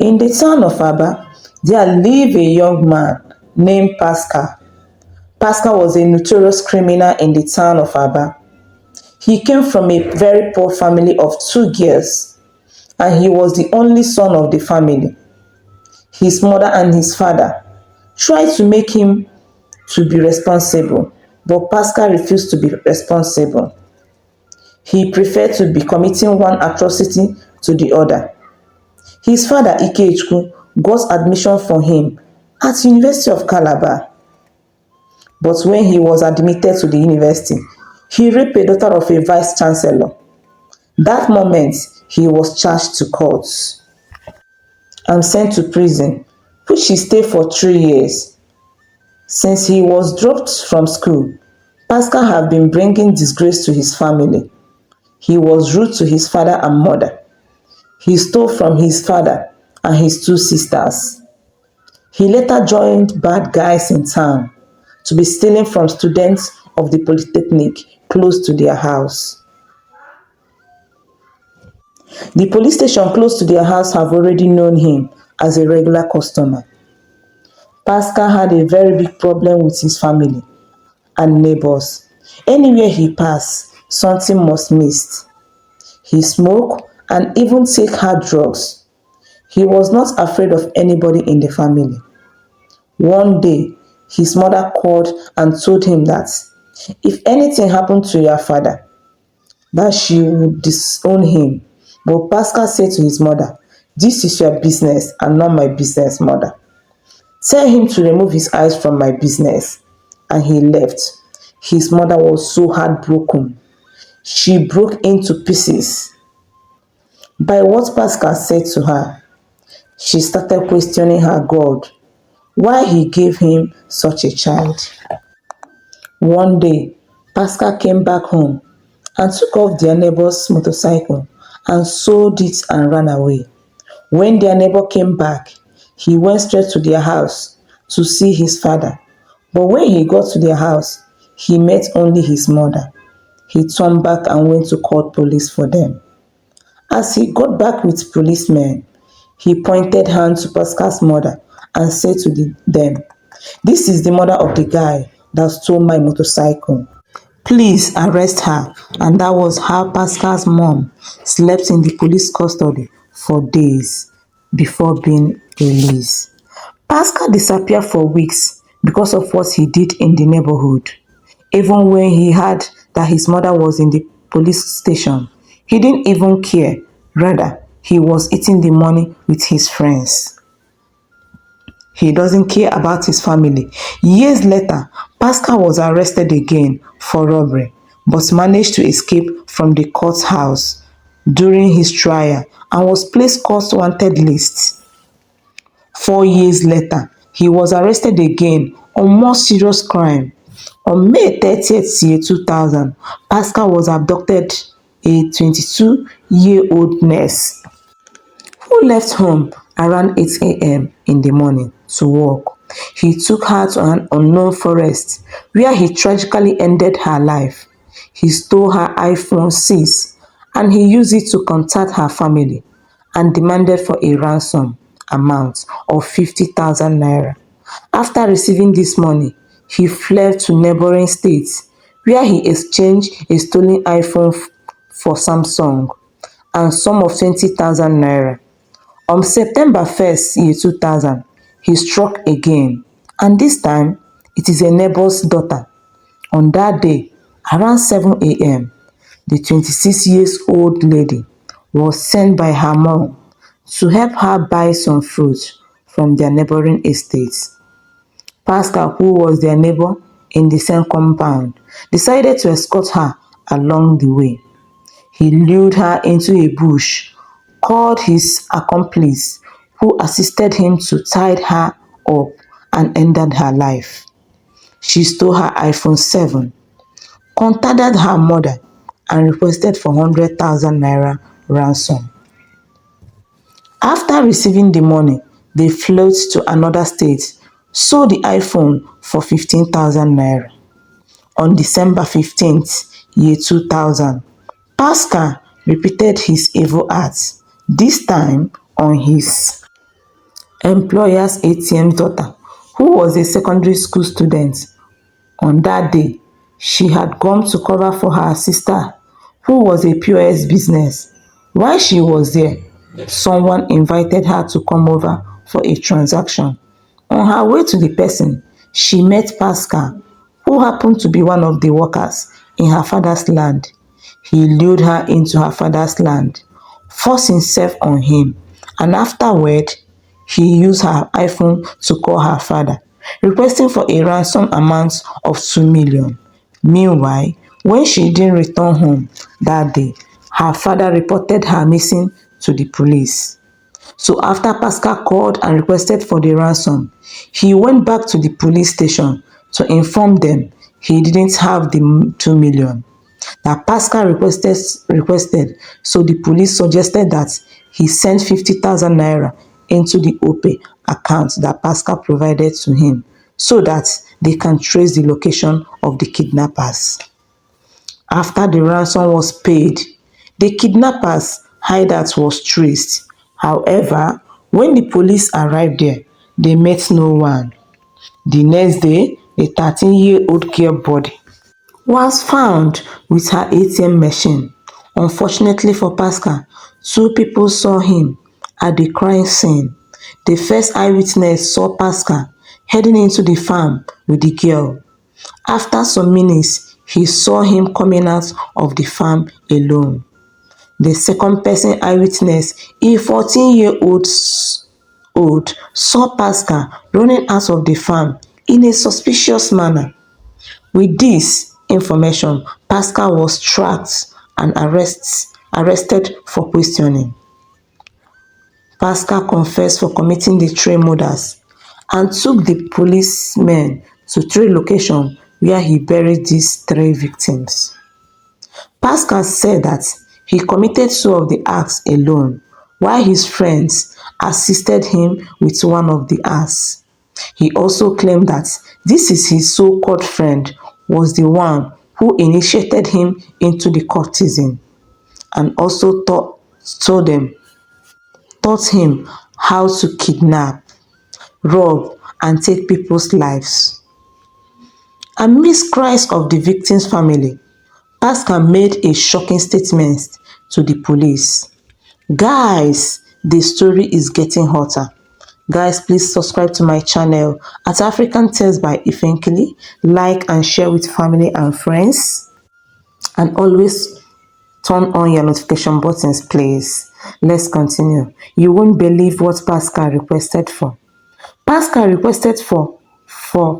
In the town of Aba, there lived a young man named Pascal. Pascal was a notorious criminal in the town of Aba. He came from a very poor family of two girls, and he was the only son of the family. His mother and his father tried to make him to be responsible, but Pascal refused to be responsible. He preferred to be committing one atrocity to the other. His father Ikechukwu got admission for him at University of Calabar, but when he was admitted to the university, he raped a daughter of a vice chancellor. That moment, he was charged to court and sent to prison, which he stayed for 3 years. Since he was dropped from school, Pascal had been bringing disgrace to his family. He was rude to his father and mother. He stole from his father and his two sisters. He later joined bad guys in town to be stealing from students of the polytechnic close to their house. The police station close to their house have already known him as a regular customer. Pascal had a very big problem with his family and neighbors. Anywhere he passed, something must miss. He smoked and even take hard drugs. He was not afraid of anybody in the family. One day, his mother called and told him that if anything happened to your father, that she would disown him. But Pascal said to his mother, "This is your business and not my business, mother. Tell him to remove his eyes from my business." And he left. His mother was so heartbroken. She broke into pieces by what Pascal said to her. She started questioning her God, why he gave him such a child. One day, Pascal came back home and took off their neighbor's motorcycle and sold it and ran away. When their neighbor came back, he went straight to their house to see his father. But when he got to their house, he met only his mother. He turned back and went to call police for them. As he got back with policemen, he pointed hand to Pascal's mother and said to them, "This is the mother of the guy that stole my motorcycle. Please arrest her." And that was how Pascal's mom slept in the police custody for days before being released. Pascal disappeared for weeks because of what he did in the neighborhood. Even when he heard that his mother was in the police station, he didn't even care. Rather, he was eating the money with his friends. He doesn't care about his family. Years later, Pascal was arrested again for robbery, but managed to escape from the courthouse during his trial and was placed court wanted list. 4 years later, he was arrested again on more serious crime. On May 30th, 2000, Pascal was abducted, a 22-year-old nurse who left home around 8 a.m. in the morning to work. He took her to an unknown forest where he tragically ended her life. He stole her iPhone 6 and he used it to contact her family and demanded for a ransom amount of 50,000 naira. After receiving this money, he fled to neighboring states where he exchanged a stolen iPhone for Samsung and sum of 20,000 naira. On September 1st, 2000, he struck again, and this time it is a neighbor's daughter. On that day, around 7 a.m., the 26-year-old lady was sent by her mom to help her buy some fruit from their neighboring estates. Pascal, who was their neighbor in the same compound, decided to escort her along the way. He lured her into a bush, called his accomplice, who assisted him to tie her up and ended her life. She stole her iPhone 7, contacted her mother, and requested for 100,000 naira ransom. After receiving the money, they fled to another state, sold the iPhone for 15,000 naira. On December 15th, 2000, Pascal repeated his evil acts, this time on his employer's ATM daughter, who was a secondary school student. On that day, she had gone to cover for her sister, who was a POS business. While she was there, someone invited her to come over for a transaction. On her way to the person, she met Pascal, who happened to be one of the workers in her father's land. He lured her into her father's land, forced himself on him, and afterward, he used her iPhone to call her father, requesting for a ransom amount of 2 million. Meanwhile, when she didn't return home that day, her father reported her missing to the police. So after Pascal called and requested for the ransom, he went back to the police station to inform them he didn't have the 2 million that Pascal requested, so the police suggested that he send 50,000 naira into the OPay account that Pascal provided to him so that they can trace the location of the kidnappers. After the ransom was paid, the kidnappers' hideout was traced. However, when the police arrived there, they met no one. The next day, the 13-year-old girl body was found with her ATM machine. Unfortunately for Pascal, two people saw him at the crime scene. The first eyewitness saw Pascal heading into the farm with the girl. After some minutes, he saw him coming out of the farm alone. The second person eyewitness, a 14-year-old, saw Pascal running out of the farm in a suspicious manner. With this information, Pascal was tracked and arrested for questioning. Pascal confessed for committing the three murders and took the policemen to three locations where he buried these three victims. Pascal said that he committed two of the acts alone, while his friends assisted him with one of the acts. He also claimed that this is his so-called friend was the one who initiated him into the courtesan and also taught him how to kidnap, rob, and take people's lives. Amidst cries of the victims' family, Pascal made a shocking statement to the police. Guys, the story is getting hotter. Guys, please subscribe to my channel at African Tales by Ifenkili. Like and share with family and friends. And always turn on your notification buttons, please. Let's continue. You won't believe what Pascal requested for. Pascal requested for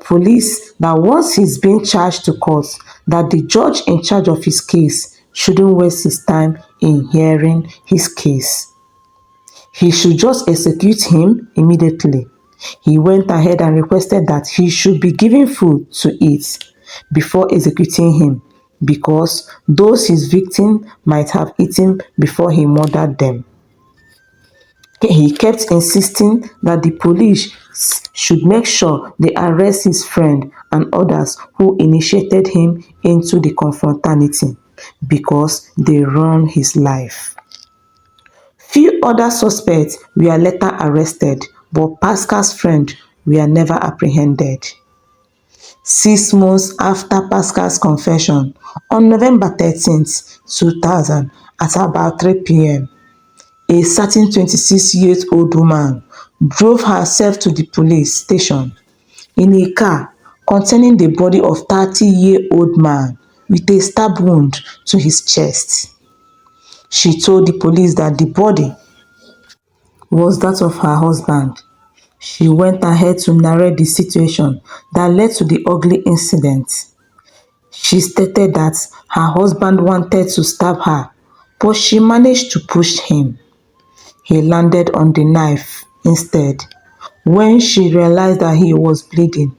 police that once he's being charged to court, that the judge in charge of his case shouldn't waste his time in hearing his case. He should just execute him immediately. He went ahead and requested that he should be given food to eat before executing him because those his victim might have eaten before he murdered them. He kept insisting that the police should make sure they arrest his friend and others who initiated him into the confraternity because they ruined his life. Few other suspects were later arrested, but Pascal's friend were never apprehended. 6 months after Pascal's confession, on November 13, 2000, at about 3 p.m., a certain 26-year-old woman drove herself to the police station in a car containing the body of 30-year-old man with a stab wound to his chest. She told the police that the body was that of her husband. She went ahead to narrate the situation that led to the ugly incident. She stated that her husband wanted to stab her, but she managed to push him. He landed on the knife instead. When she realized that he was bleeding,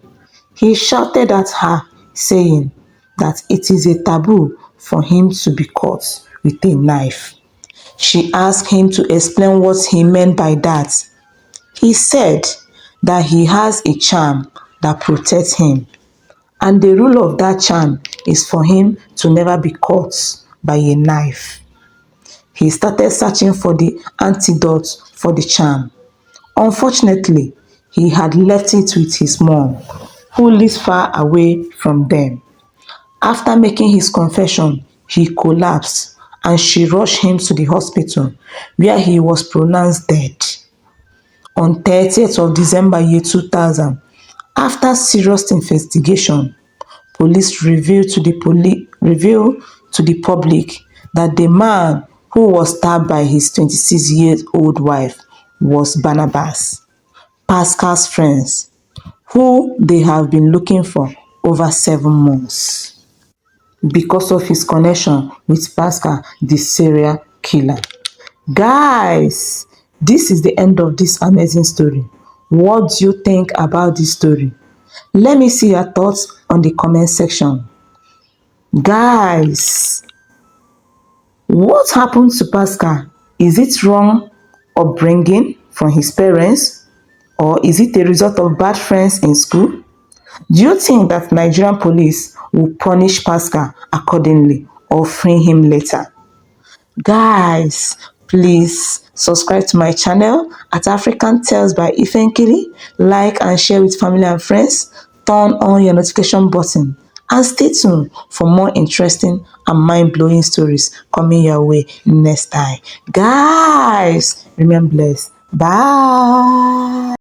he shouted at her, saying that it is a taboo for him to be caught with a knife. She asked him to explain what he meant by that. He said that he has a charm that protects him, and the rule of that charm is for him to never be caught by a knife. He started searching for the antidote for the charm. Unfortunately, he had left it with his mom, who lives far away from them. After making his confession, he collapsed and she rushed him to the hospital where he was pronounced dead. On 30th of December year 2000, after serious investigation, police revealed to the public that the man who was stabbed by his 26-year-old wife was Barnabas, Pascal's friend, who they have been looking for over 7 months because of his connection with Pascal, the serial killer. Guys, this is the end of this amazing story. What do you think about this story? Let me see your thoughts on the comment section. Guys, what happened to Pascal? Is it wrong upbringing from his parents? Or is it a result of bad friends in school? Do you think that Nigerian police will punish Pascal accordingly or free him later? Guys, please subscribe to my channel at African Tales by Ifenkili. Like and share with family and friends. Turn on your notification button and stay tuned for more interesting and mind-blowing stories coming your way next time. Guys, remain blessed. Bye.